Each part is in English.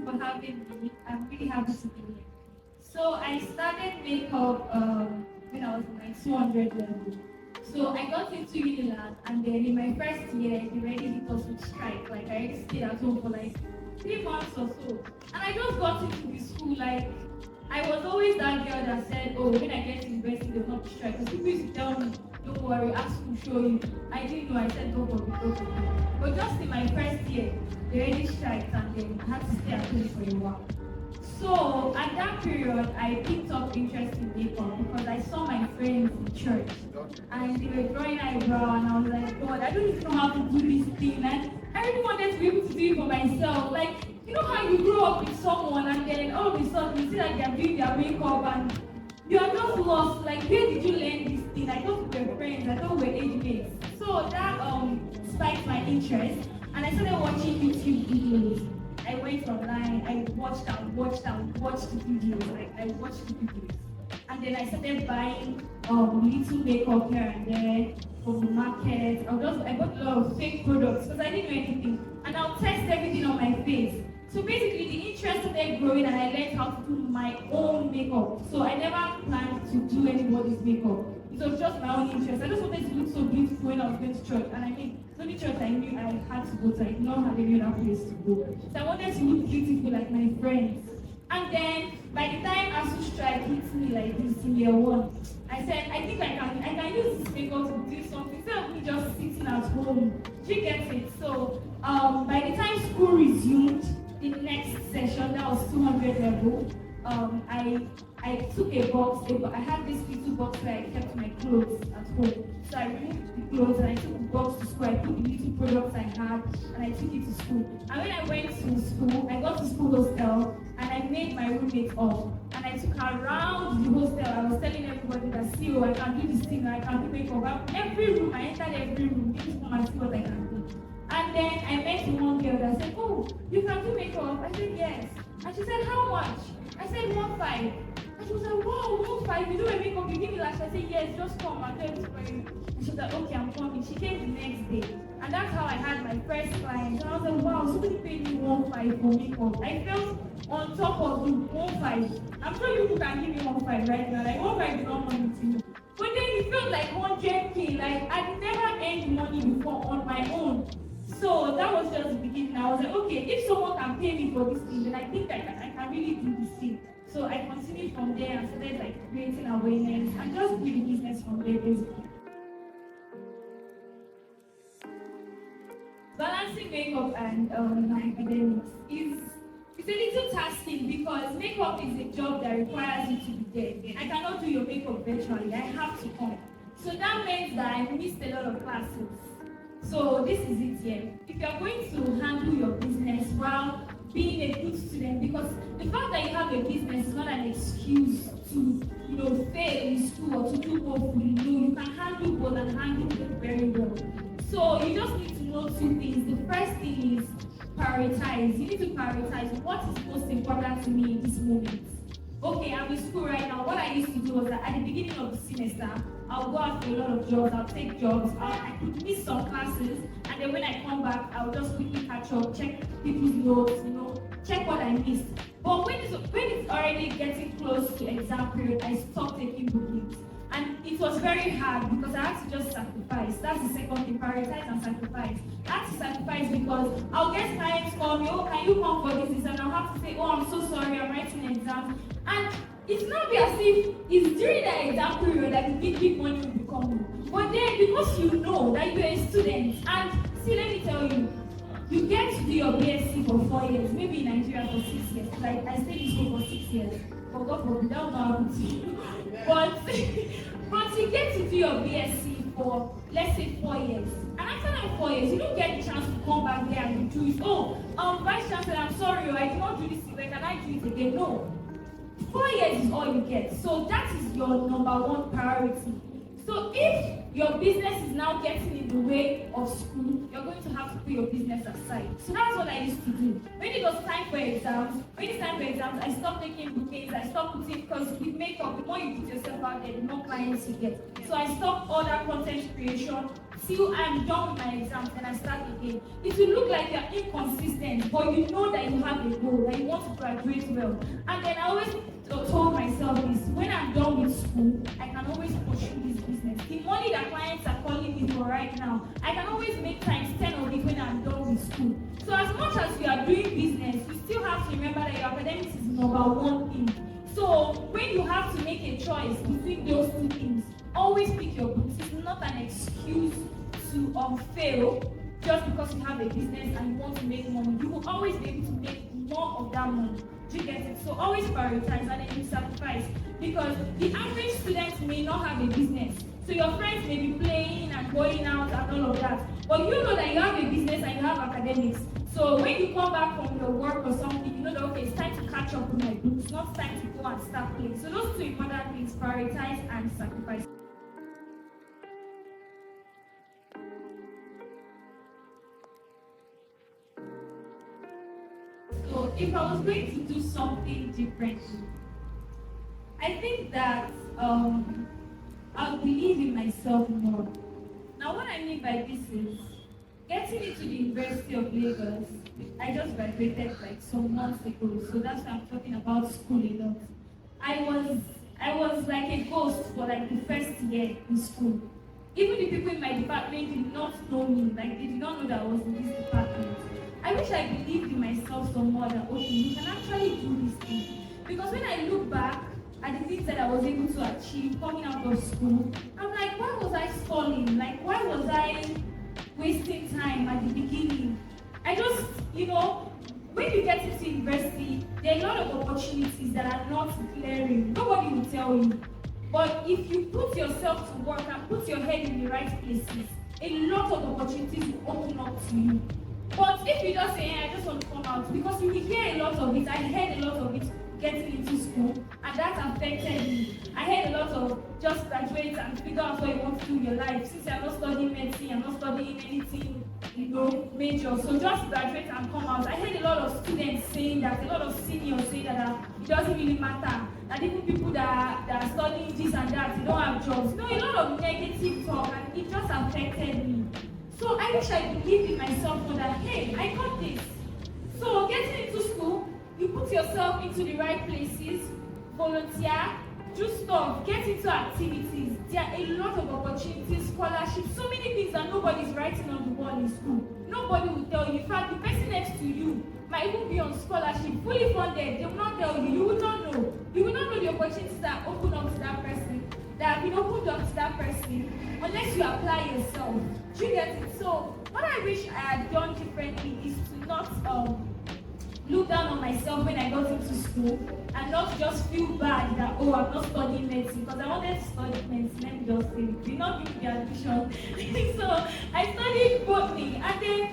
for having me. I'm really happy to be here. So I started makeup when I was in my 200 level. So I got into Unilag, and then in my first year, they already hit us with strike. Like I already stayed at home for like 3 months or so. And I just got into the school like I was always that girl that said, oh, when I get to university, there'll not be strike. Because people used to tell me, don't worry, ask will show you. I didn't know, I said, go for it, go for it. But just in my first year, they already striked and then I had to stay at home for a while. So at that period, I picked up interest in makeup because I saw my friends in church and they were drawing eyebrow and I was like, God, I don't even know how to do this thing. And I really wanted to be able to do it for myself. Like, you know how you grow up with someone and then all of a sudden you see that they're doing their makeup and you are just lost. Like, where did you learn this thing? I thought we were friends, I thought we were age mates. So that spiked my interest and I started watching YouTube videos. I went online, I watched the videos, like I watched the videos. And then I started buying little makeup here and there from the market. I bought a lot of fake products because I didn't know anything. And I'll test everything on my face. So basically the interest started growing and I learned how to do my own makeup. So I never planned to do anybody's makeup. It was just my own interest. I just wanted to look so beautiful when I was going to church. And I mean, the only church I knew I had to go to. I did not have any other place to go. So I wanted to look beautiful like my friends. And then by the time ASU strike hit me like this in year one, I said, I think I can use this makeup to do something instead of me just sitting at home. Do you get it? So by the time school resumed, the next session, that was 200 level, I took a box, I had this little box where I kept my clothes at home. So I removed the clothes and I took the box to school, I put the little products I had and I took it to school. And when I went to school, I got to school hostel and I made my roommate up. And I took her around the hostel. I was telling everybody that, see, oh, I can do this thing, I can do makeup. Every room, I entered every room, just come and see what I can do. And then I met one girl that said, oh, you can do makeup? I said, yes. And she said, how much? I said, 1.5. And she was like, wow, 1.5, you do a makeup, you give me like, I said, yes, just come, I'll do it for you. And she was like, okay, I'm coming. She came the next day. And that's how I had my first client. And I was like, wow, somebody paid me 1.5 for makeup. I felt on top of you, 1.5. I'm sure you can give me 1.5 right now. Like, 1.5 is not money to you. But then it felt like 100K. Like, I'd never earned money before on my own. So that was just the beginning. I was like, okay, if someone can pay me for this thing, then I think I can really do this thing. So I continued from there and started like creating awareness and just building business from there basically. Balancing makeup and academics is it's a little tasking because makeup is a job that requires you to be there. I cannot do your makeup virtually. I have to come. So that means that I missed a lot of classes. So this is it here. If you're going to handle your business while being a good student, because the fact that you have a business is not an excuse to, fail in school or to do poorly. No, you can handle both and handle it very well. So you just need to know two things. The first thing is prioritize. You need to prioritize what is most important to me in this moment. Okay, I'm in school right now. What I used to do was that at the beginning of the semester, I'll go out for a lot of jobs, I'll take jobs, I could miss some classes, and then when I come back, I'll just quickly catch up, check people's notes, check what I missed. But when it's already getting close to exam period, I stopped taking bookings. And it was very hard because I had to just sacrifice. That's the second thing, prioritize and sacrifice. I had to sacrifice because I'll get clients call me, oh, can you come for this? And I'll have to say, oh, I'm so sorry, I'm writing exams. And it's not be as if it's during the exam period that the big money will be coming. But then because you know that you're a student, and see, let me tell you, you get to do your BSc for 4 years, maybe in Nigeria for 6 years. Like I stayed in school for 6 years. For God forbid, that will not happen to you. But you get to do your BSc for, let's say, 4 years. And after that 4 years, you don't get the chance to come back there and do it. Oh, Vice Chancellor, I'm sorry, I did not do this thing, can I do it again? No. 4 years is all you get. So that is your number one priority. So if your business is now getting in the way of school, you're going to have to put your business aside. So that's what I used to do. When it was time for exams, I stopped taking bookings, I stopped putting, because with makeup, the more you put yourself out there, the more clients you get. So I stopped all that content creation till I'm done with my exams and I start again. It will look like you're inconsistent, but you know that you have a goal, that you want to graduate well. And then I always told myself this, when I'm done with school, I can always pursue this business. The money that clients are calling me for right now, I can always make times 10 of it when I'm done with school. So as much as you are doing business, you still have to remember that your academics is number one thing. So when you have to make a choice between those two things, always pick your books. It's not an excuse to fail just because you have a business and you want to make money. You will always be able to make more of that money. Do you get it? So always prioritize and then you sacrifice. Because the average student may not have a business. So your friends may be playing and going out and all of that. But you know that you have a business and you have academics. So when you come back from your work or something, you know that okay, it's time to catch up with my books, not time to go and start playing. So those two important things, prioritize and sacrifice. So if I was going to do something differently, I think that I'll believe in myself more. Now what I mean by this is, getting into the University of Lagos, I just graduated like some months ago, so that's why I'm talking about school a lot. I was like a ghost for like the first year in school. Even the people in my department did not know me, like they did not know that I was in this department. I wish I believed in myself some more that okay, you can actually do this thing. Because when I look back at the things that I was able to achieve coming out of school, I'm like, why was I stalling? Like, why was I wasting time at the beginning? I just, when you get into university, there are a lot of opportunities that are not glaring. Nobody will tell you. But if you put yourself to work and put your head in the right places, a lot of opportunities will open up to you. But if you just say, hey, I just want to come out, because you will hear a lot of it, I heard a lot of it getting into school, and that affected me. I heard a lot of just graduate and figure out what you want to do in your life. Since I'm not studying medicine, I'm not studying anything, major. So just graduate and come out. I heard a lot of students saying that, a lot of seniors saying that it doesn't really matter. That even people that are studying this and that, they don't have jobs. A lot of negative talk, and it just affected me. So I wish I believed in myself for that, hey, I got this. So getting into school, you put yourself into the right places, volunteer, do stuff, get into activities. There are a lot of opportunities, scholarships, so many things that nobody's writing on the wall in school. Nobody will tell you. In fact, the person next to you might even be on scholarship, fully funded. They will not tell you. You will not know. You will not know the opportunities that open up to that person, that have been opened up to that person, unless you apply yourself. Do you get it? So what I wish I had done differently is to not look down on myself when I got into school and not just feel bad that, oh, I'm not studying medicine, because I wanted to study medicine. Let me just say it. Did not give me the admission. So I studied botany, and then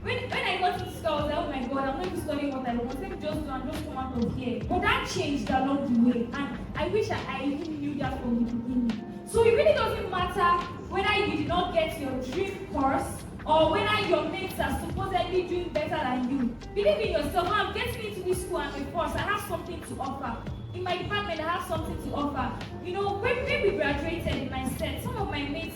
when I got into school, I was like, oh my god, I'm not even studying what I want. Let me just do and just come out of here. But that changed along the way, and I wish I even knew that from the beginning. So it really doesn't matter whether you did not get your dream course or whether your mates are supposedly doing better than you. Believe in yourself. I'm getting into this school, I'm a force. I have something to offer. In my department, I have something to offer. When we graduated in my set, some of my mates,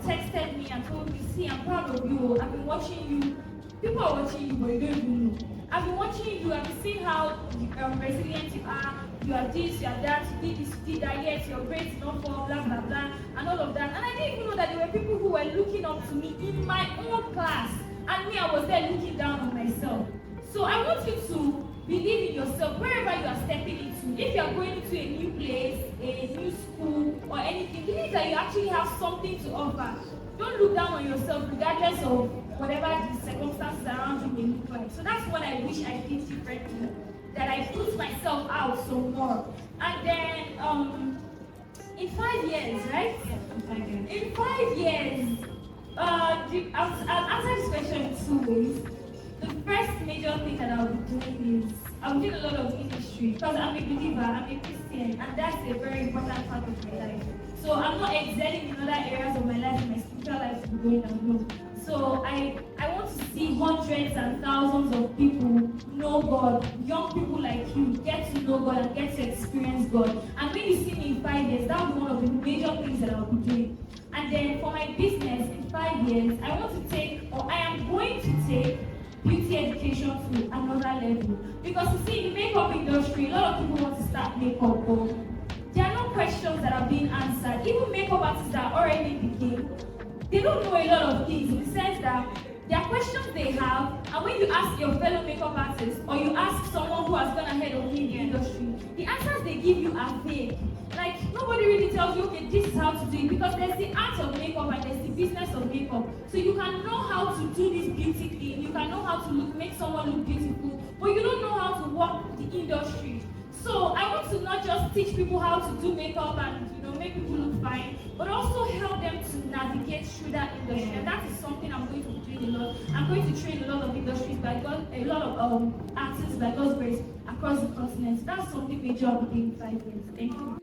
texted me and told me, see, I'm proud of you. I've been watching you. People are watching you, but you don't even know. I've been watching you. I've been seeing how resilient you are. You are this, you are that, you did this, you did that, yet your grades did not fall, blah, blah, blah, and all of that. And I didn't even know that there were people who were looking up to me in my own class. And me, I was there looking down on myself. So I want you to believe in yourself wherever you are stepping into. If you are going into a new place, a new school, or anything, believe that you actually have something to offer. Don't look down on yourself regardless of whatever the circumstances around you may look like. So that's what I wish I did differently. That I put myself out some more. And then in 5 years, right? In 5 years, I'll answer this question in 2 ways. The first major thing that I'll be doing is I'll do a lot of ministry, because I'm a believer, I'm a Christian, and that's a very important part of my life. So I'm not excelling in other areas of my life, my spiritual life is going down low. So I want to see hundreds and thousands of people know God, young people like you, get to know God and get to experience God. And when you see me in 5 years, that will be one of the major things that I'll be doing. And then for my business in 5 years, I want to take, or I am going to take beauty education to another level. Because you see, in the makeup industry, a lot of people want to start makeup, but there are no questions that are being answered. Even makeup artists that are already in the game, they don't know a lot of things in the sense that there are questions they have, and when you ask your fellow makeup artist or you ask someone who has gone ahead of you in the industry, the answers they give you are vague. Like nobody really tells you, okay, this is how to do it, because there's the art of makeup and there's the business of makeup. So you can know how to do this beauty thing, you can know how to make someone look beautiful, but you don't know how to work the industry. So I want to not just teach people how to do makeup and make people look fine, but also help them to navigate through that industry. And that is something I'm going to be doing a lot. I'm going to train a lot of industries by God, a lot of artists by God's grace across the continent. That's something major I'll be doing in 5 years. Thank you.